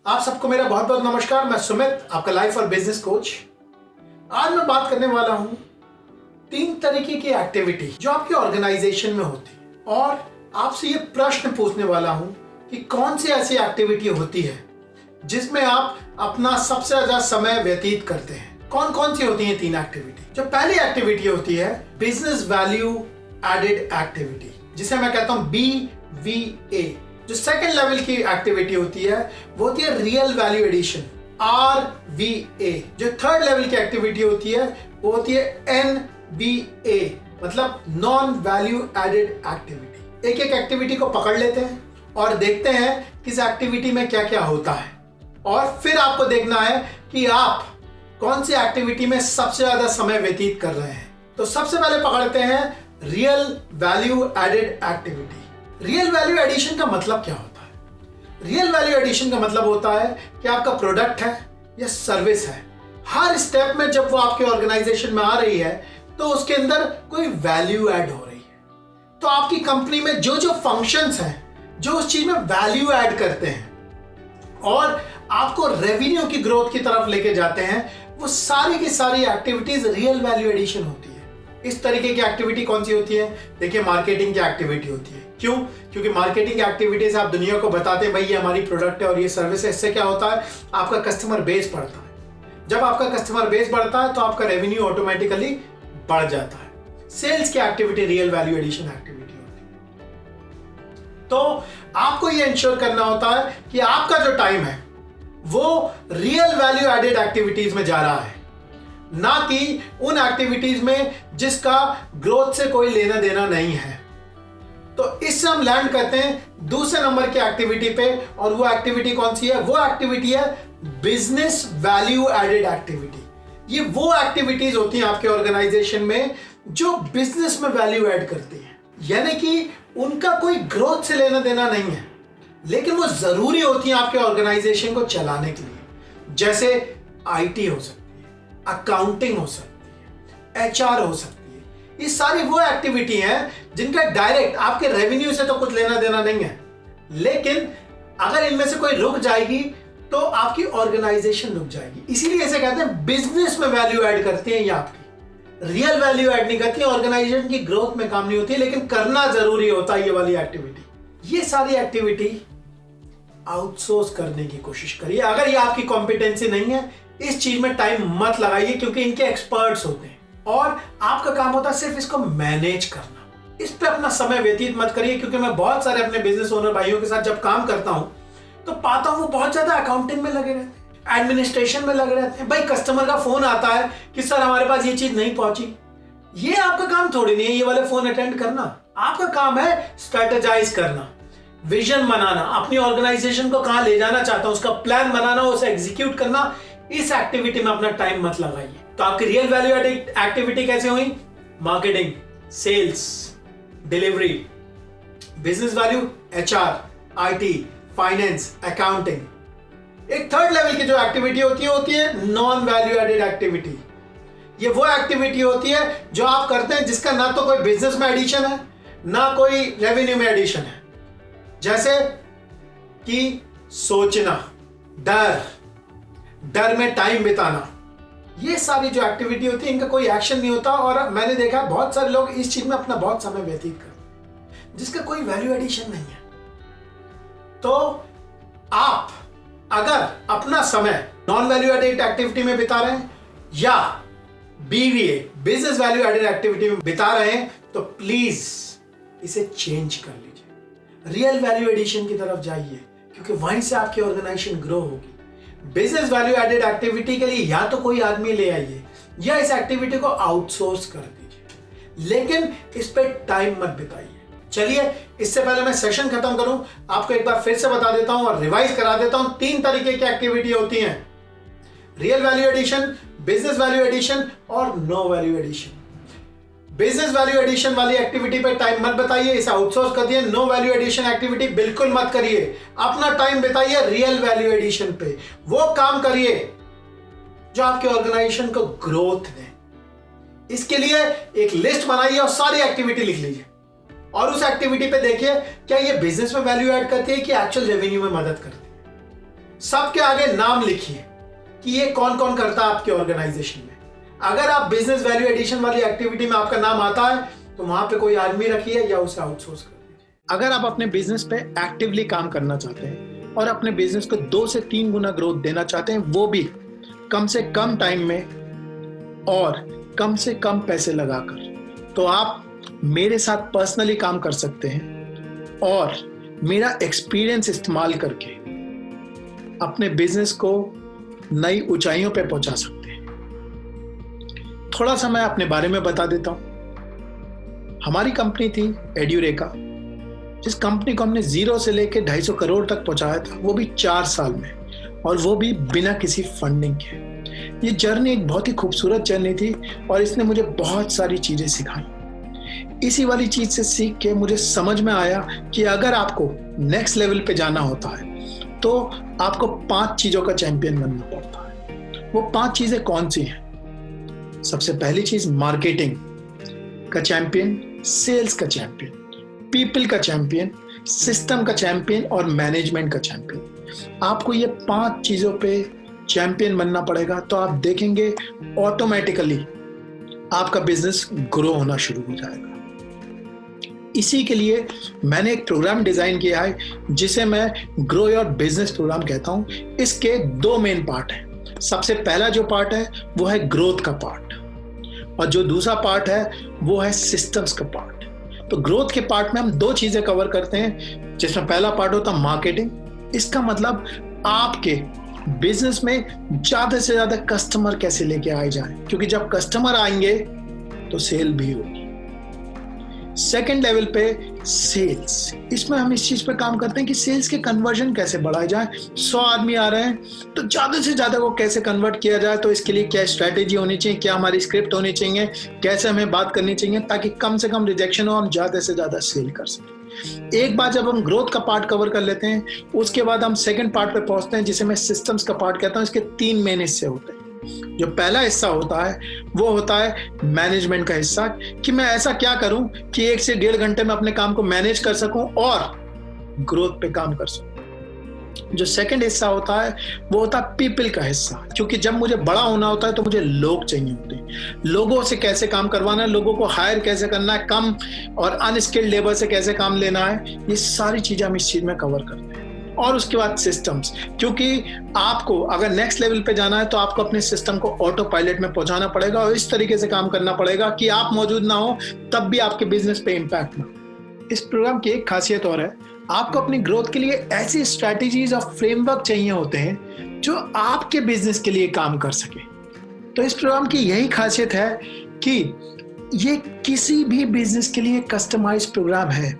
आप सबको मेरा बहुत बहुत नमस्कार। मैं सुमित, आपका लाइफ और बिजनेस कोच। आज मैं बात करने वाला हूं 3 तरीके की एक्टिविटी जो आपके ऑर्गेनाइजेशन में होती है, और आपसे ये प्रश्न पूछने वाला हूं कि कौन सी ऐसी एक्टिविटी होती है जिसमें आप अपना सबसे ज्यादा समय व्यतीत करते हैं। कौन कौन सी होती है 3 एक्टिविटी। जो पहली एक्टिविटी होती है बिजनेस वैल्यू एडेड एक्टिविटी, जिसे मैं कहता हूं BVA। जो सेकंड लेवल की एक्टिविटी होती है वो होती है रियल वैल्यू एडिशन, RVA। जो थर्ड लेवल की एक्टिविटी होती है वो होती है NVA, मतलब नॉन वैल्यू एडेड एक्टिविटी। एक एक एक्टिविटी को पकड़ लेते हैं और देखते हैं कि इस एक्टिविटी में क्या क्या होता है, और फिर आपको देखना है कि आप कौन सी एक्टिविटी में सबसे ज्यादा समय व्यतीत कर रहे हैं। तो सबसे पहले पकड़ते हैं real value added activity. Real value addition का मतलब क्या होता है? रियल वैल्यू एडिशन का मतलब होता है कि आपका प्रोडक्ट है या सर्विस है, हर स्टेप में जब वो आपके ऑर्गेनाइजेशन में आ रही है तो उसके अंदर कोई वैल्यू ऐड हो रही है। तो आपकी कंपनी में जो जो फंक्शंस हैं जो उस चीज में वैल्यू ऐड करते हैं और आपको रेवेन्यू की ग्रोथ की तरफ लेके जाते हैं, वो सारी की सारी एक्टिविटीज रियल वैल्यू एडिशन होती है। इस तरीके की एक्टिविटी कौन सी होती है? देखिए, मार्केटिंग की एक्टिविटी होती है। क्यों? क्योंकि मार्केटिंग एक्टिविटीज आप दुनिया को बताते हैं भाई ये हमारी प्रोडक्ट है और ये सर्विस है। इससे क्या होता है? आपका कस्टमर बेस बढ़ता है। जब आपका कस्टमर बेस बढ़ता है तो आपका रेवेन्यू ऑटोमेटिकली बढ़ जाता है। सेल्स की activity real value addition activity होती है। तो आपको ये इंश्योर करना होता है कि आपका जो टाइम है वो रियल वैल्यू एडेड एक्टिविटीज में जा रहा है, ना कि उन एक्टिविटीज में जिसका ग्रोथ से कोई लेना देना नहीं है। तो इससे हम लैंड करते हैं दूसरे नंबर की एक्टिविटी पे, और वो एक्टिविटी कौन सी है? वो एक्टिविटी है बिजनेस वैल्यू एडेड एक्टिविटी। ये वो एक्टिविटीज होती हैं आपके ऑर्गेनाइजेशन में जो बिजनेस में वैल्यू ऐड करती हैं, यानी कि उनका कोई ग्रोथ से लेना देना नहीं है, लेकिन वो जरूरी होती हैं आपके ऑर्गेनाइजेशन को चलाने के लिए। जैसे IT हो सकती है, अकाउंटिंग हो सकती है, HR हो सकती है। ये सारी वो एक्टिविटी हैं जिनका डायरेक्ट आपके रेवेन्यू से तो कुछ लेना देना नहीं है, लेकिन अगर इनमें से कोई रुक जाएगी तो आपकी ऑर्गेनाइजेशन रुक जाएगी। इसीलिए इसे कहते हैं बिजनेस में वैल्यू ऐड करती है, ये आपकी रियल वैल्यू ऐड नहीं करती, ऑर्गेनाइजेशन की ग्रोथ में काम नहीं होती, लेकिन करना जरूरी होता है ये वाली एक्टिविटी। ये सारी एक्टिविटी आउटसोर्स करने की कोशिश करिए। अगर ये आपकी कॉम्पिटेंसी नहीं है, इस चीज में टाइम मत लगाइए, क्योंकि इनके एक्सपर्ट्स होते हैं और आपका काम होता है सिर्फ इसको मैनेज करना। इस पे अपना समय व्यतीत मत करिए, क्योंकि मैं बहुत सारे अपने बिजनेस ओनर भाइयों के साथ जब काम करता हूं तो पाता हूं वो बहुत ज्यादा अकाउंटिंग में लगे रहते हैं, एडमिनिस्ट्रेशन में लगे रहते हैं। भाई कस्टमर का फोन आता है कि सर हमारे पास ये चीज नहीं पहुंची। ये आपका काम थोड़ी नहीं है ये वाले फोन अटेंड करना। आपका काम है स्ट्रेटेजाइज करना, विजन बनाना, अपनी ऑर्गेनाइजेशन को कहां ले जाना चाहता हूं उसका प्लान बनाना, उसे एग्जीक्यूट करना। इस एक्टिविटी में अपना टाइम मत लगाइए। तो आपकी रियल वैल्यू एडेड एक्टिविटी कैसे हुई? Marketing, sales, delivery, business value, HR, IT, finance, accounting. एक थर्ड लेवल की जो एक्टिविटी होती है नॉन वैल्यू एडेड एक्टिविटी। ये वो एक्टिविटी होती है जो आप करते हैं जिसका ना तो कोई बिजनेस में एडिशन है ना कोई रेवेन्यू में एडिशन है। जैसे कि सोचना, डर में टाइम बिताना। ये सारी जो एक्टिविटी होती है इनका कोई एक्शन नहीं होता, और मैंने देखा बहुत सारे लोग इस चीज में अपना बहुत समय व्यतीत करते हैं जिसका कोई वैल्यू एडिशन नहीं है। तो आप अगर अपना समय नॉन वैल्यू एडेड एक्टिविटी में बिता रहे हैं या BVA business value added activity में बिता रहे हैं तो प्लीज इसे चेंज कर लीजिए, रियल वैल्यू एडिशन की तरफ जाइए, क्योंकि वहीं से आपकी ऑर्गेनाइजेशन ग्रो होगी। बिजनेस वैल्यू एडेड एक्टिविटी के लिए या तो कोई आदमी ले आइए या इस एक्टिविटी को आउटसोर्स कर दीजिए, लेकिन इस पे टाइम मत बिताइए। चलिए, इससे पहले मैं सेशन खत्म करूं, आपको एक बार फिर से बता देता हूं और रिवाइज करा देता हूं। 3 तरीके की एक्टिविटी होती हैं: real value addition, business value addition और no value addition. Business value addition वाली एक्टिविटी पे टाइम मत बताइए, इसे आउटसोर्स कर दिए। नो वैल्यू एडिशन एक्टिविटी बिल्कुल मत करिए, अपना टाइम बिताइए रियल वैल्यू एडिशन पे। वो काम करिए जो आपके ऑर्गेनाइजेशन को ग्रोथ दे। इसके लिए एक लिस्ट बनाइए और सारी एक्टिविटी लिख लीजिए, और उस एक्टिविटी पे देखिए क्या ये बिजनेस में वैल्यू ऐड करती है कि एक्चुअल रेवेन्यू में मदद करती है। सबके आगे नाम लिखिए कि ये कौन कौन करता है आपके ऑर्गेनाइजेशन में। अगर आप बिजनेस वैल्यू एडिशन वाली एक्टिविटी में आपका नाम आता है तो वहां पे कोई आदमी रखिए या उसे आउटसोर्स कर दीजिए। अगर आप अपने बिजनेस पे एक्टिवली काम करना चाहते हैं और अपने बिजनेस को 2 से 3 गुना ग्रोथ देना चाहते हैं, वो भी कम से कम टाइम में और कम से कम पैसे लगाकर, तो आप मेरे साथ पर्सनली काम कर सकते हैं और मेरा एक्सपीरियंस इस्तेमाल करके अपने बिजनेस को नई ऊंचाइयों पे पहुंचा सकते हैं। थोड़ा सा मैं अपने बारे में बता देता हूं। हमारी कंपनी थी एड्यूरेका, जिस कंपनी को हमने 0 से लेकर 250 करोड़ तक पहुंचाया था, वो भी 4 साल में, और वो भी बिना किसी फंडिंग के। ये जर्नी एक बहुत ही खूबसूरत जर्नी थी और इसने मुझे बहुत सारी चीजें सिखाई। इसी वाली चीज से सीख के मुझे समझ में आया कि अगर आपको नेक्स्ट लेवल पे जाना होता है तो आपको 5 चीजों का चैंपियन बनना पड़ता है। वो 5 चीजें कौन सी हैं? सबसे पहली चीज मार्केटिंग का चैंपियन, सेल्स का चैंपियन, पीपल का चैंपियन, सिस्टम का चैंपियन और मैनेजमेंट का चैंपियन। आपको ये 5 चीजों पे चैंपियन बनना पड़ेगा, तो आप देखेंगे ऑटोमेटिकली आपका बिजनेस ग्रो होना शुरू हो जाएगा। इसी के लिए मैंने एक प्रोग्राम डिजाइन किया है जिसे मैं ग्रो योर बिजनेस प्रोग्राम कहता हूं। इसके 2 मेन पार्ट हैं। सबसे पहला जो पार्ट है वो है ग्रोथ का पार्ट, और जो दूसरा पार्ट है वो है सिस्टम्स का पार्ट। तो ग्रोथ के पार्ट में हम 2 चीजें कवर करते हैं, जिसमें पहला पार्ट होता है मार्केटिंग। इसका मतलब आपके बिजनेस में ज्यादा से ज्यादा कस्टमर कैसे लेके आए जाएं, क्योंकि जब कस्टमर आएंगे तो सेल भी होगी। सेकेंड लेवल पे सेल्स, इसमें हम इस चीज पे काम करते हैं कि सेल्स के कन्वर्जन कैसे बढ़ाए जाए। 100 आदमी आ रहे हैं तो ज्यादा से ज्यादा को कैसे कन्वर्ट किया जाए, तो इसके लिए क्या स्ट्रैटेजी होनी चाहिए, क्या हमारी स्क्रिप्ट होनी चाहिए, कैसे हमें बात करनी चाहिए ताकि कम से कम रिजेक्शन हो, हम ज्यादा से ज्यादा सेल कर सकें। एक बार जब हम ग्रोथ का पार्ट कवर कर लेते हैं, उसके बाद हम सेकंड पार्ट पे पहुंचते हैं जिसे मैं सिस्टम्स का पार्ट कहता हूं। इसके 3 मेन हिस्से होते हैं। जो पहला हिस्सा होता है वो होता है मैनेजमेंट का हिस्सा, कि मैं ऐसा क्या करूं कि 1 से 1.5 घंटे में अपने काम को मैनेज कर सकूं और ग्रोथ पे काम कर सकूं। जो सेकंड हिस्सा होता है वो होता है पीपल का हिस्सा, क्योंकि जब मुझे बड़ा होना होता है तो मुझे लोग चाहिए होते हैं। लोगों से कैसे काम करवाना है, लोगों को हायर कैसे करना है, कम और अनस्किल्ड लेबर से कैसे काम लेना है, ये सारी चीजें हम इस चीज में कवर करते हैं। और उसके बाद सिस्टम्स, क्योंकि आपको अगर नेक्स्ट लेवल पे जाना है तो आपको अपने सिस्टम को ऑटो पायलट में पहुंचाना पड़ेगा और इस तरीके से काम करना पड़ेगा कि आप मौजूद ना हो तब भी आपके बिजनेस पे इम्पैक्ट ना हो। इस प्रोग्राम की एक खासियत और है, आपको अपनी ग्रोथ के लिए ऐसी स्ट्रैटेजीज और फ्रेमवर्क चाहिए होते हैं जो आपके बिजनेस के लिए काम कर सके। तो इस प्रोग्राम की यही खासियत है कि ये किसी भी बिजनेस के लिए कस्टमाइज प्रोग्राम है।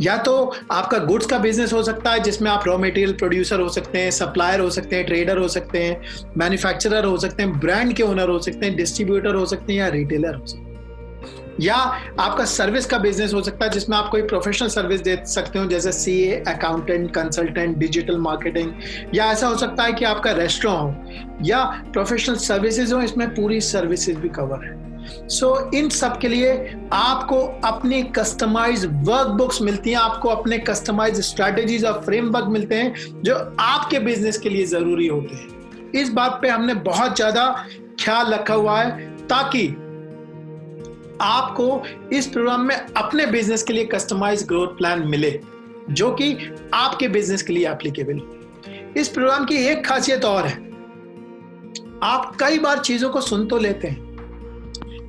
या तो आपका गुड्स का बिजनेस हो सकता है जिसमें आप रॉ मटेरियल प्रोड्यूसर हो सकते हैं, सप्लायर हो सकते हैं, ट्रेडर हो सकते हैं, मैन्युफैक्चरर हो सकते हैं, ब्रांड के ओनर हो सकते हैं, डिस्ट्रीब्यूटर हो सकते हैं या रिटेलर हो सकते हैं। या आपका सर्विस का बिजनेस हो सकता है जिसमें आप कोई प्रोफेशनल सर्विस दे सकते हो, जैसे CA, accountant, consultant, digital marketing. या ऐसा हो सकता है कि आपका रेस्टोरेंट हो या प्रोफेशनल सर्विसेज हो, इसमें पूरी सर्विसेज भी कवर है। इन सब के लिए आपको अपनी कस्टमाइज वर्कबुक्स मिलती हैं, आपको अपने कस्टमाइज स्ट्रैटेजीज और फ्रेमवर्क मिलते हैं जो आपके बिजनेस के लिए जरूरी होते हैं। इस बात पे हमने बहुत ज्यादा ख्याल रखा हुआ है ताकि आपको इस प्रोग्राम में अपने बिजनेस के लिए कस्टमाइज ग्रोथ प्लान मिले जो कि आपके बिजनेस के लिए एप्लीकेबल हो। इस प्रोग्राम की एक खासियत और है, आप कई बार चीजों को सुन तो लेते हैं,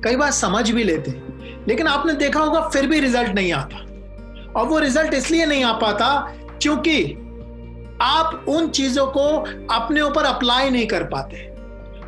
कई बार समझ भी लेते हैं, लेकिन आपने देखा होगा फिर भी रिजल्ट नहीं आता। और वो रिजल्ट इसलिए नहीं आ पाता क्योंकि आप उन चीजों को अपने ऊपर अप्लाई नहीं कर पाते।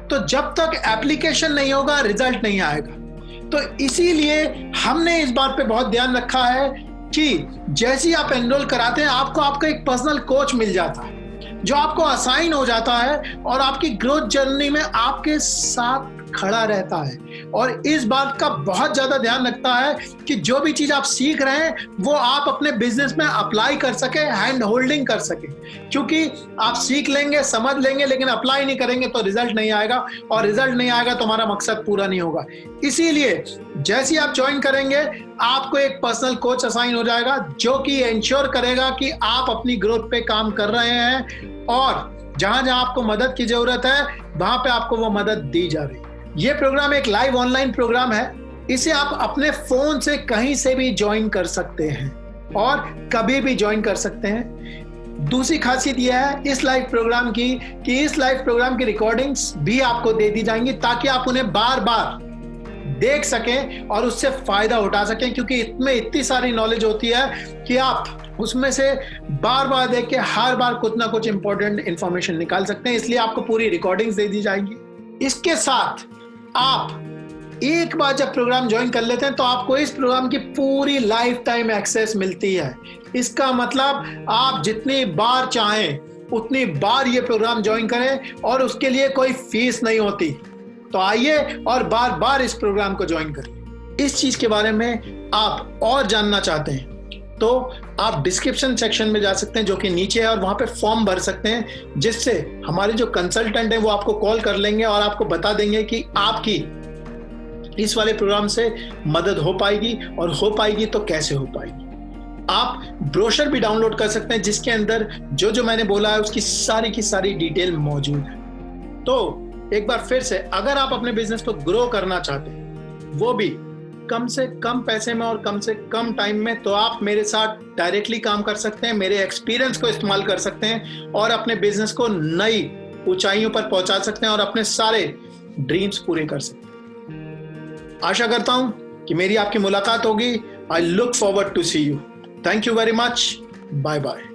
तो जब तक एप्लीकेशन नहीं होगा रिजल्ट नहीं आएगा। तो इसीलिए हमने इस बात पे बहुत ध्यान रखा है कि जैसे ही आप एनरोल कराते हैं आपको आपका एक पर्सनल कोच मिल जाता है जो आपको असाइन हो जाता है और आपकी ग्रोथ जर्नी में आपके साथ खड़ा रहता है और इस बात का बहुत ज्यादा ध्यान रखता है कि जो भी चीज आप सीख रहे हैं वो आप अपने बिजनेस में अप्लाई कर सके, हैंड होल्डिंग कर सके। क्योंकि आप सीख लेंगे, समझ लेंगे, लेकिन अप्लाई नहीं करेंगे तो रिजल्ट नहीं आएगा, और रिजल्ट नहीं आएगा तो हमारा मकसद पूरा नहीं होगा। इसीलिए जैसे ही आप ज्वाइन करेंगे आपको एक पर्सनल कोच असाइन हो जाएगा जो कि इंश्योर करेगा कि आप अपनी ग्रोथ पे काम कर रहे हैं और जहां जहां आपको मदद की जरूरत है वहां पे आपको वो मदद दी जा रही है। ये प्रोग्राम एक लाइव ऑनलाइन प्रोग्राम है। इसे आप अपने फोन से कहीं से भी ज्वाइन कर सकते हैं और कभी भी ज्वाइन कर सकते हैं। दूसरी खासियत यह है इस लाइव प्रोग्राम की कि इस लाइव प्रोग्राम की रिकॉर्डिंग्स भी आपको दे दी जाएंगी ताकि आप उन्हें बार बार देख सकें और उससे फायदा उठा सकें, क्योंकि इसमें इतनी सारी नॉलेज होती है कि आप उसमें से बार बार देख के हर बार कुछ ना कुछ इंपॉर्टेंट इंफॉर्मेशन निकाल सकते हैं। इसलिए आपको पूरी रिकॉर्डिंग्स दे दी जाएंगी। इसके साथ आप एक बार जब प्रोग्राम ज्वाइन कर लेते हैं तो आपको इस प्रोग्राम की पूरी लाइफ टाइम एक्सेस मिलती है। इसका मतलब आप जितनी बार चाहें उतनी बार ये प्रोग्राम ज्वाइन करें और उसके लिए कोई फीस नहीं होती। तो आइए और बार बार इस प्रोग्राम को ज्वाइन करें। इस चीज के बारे में आप और जानना चाहते हैं तो आप डिस्क्रिप्शन सेक्शन में जा सकते हैं जो कि नीचे है, और वहां पे फॉर्म भर सकते हैं जिससे हमारे जो कंसल्टेंट हैं वो आपको कॉल कर लेंगे और आपको बता देंगे कि आपकी इस वाले प्रोग्राम से मदद हो पाएगी, और हो पाएगी तो कैसे हो पाएगी। आप ब्रोशर भी डाउनलोड कर सकते हैं जिसके अंदर जो जो मैंने बोला है उसकी सारी की सारी डिटेल मौजूद है। तो एक बार फिर से, अगर आप अपने बिजनेस को ग्रो करना चाहते हैं वो भी कम से कम पैसे में और कम से कम टाइम में, तो आप मेरे साथ डायरेक्टली काम कर सकते हैं, मेरे एक्सपीरियंस को इस्तेमाल कर सकते हैं और अपने बिजनेस को नई ऊंचाइयों पर पहुंचा सकते हैं और अपने सारे ड्रीम्स पूरे कर सकते हैं। आशा करता हूं कि मेरी आपकी मुलाकात होगी। I look forward to see you. Thank you very much. Bye bye.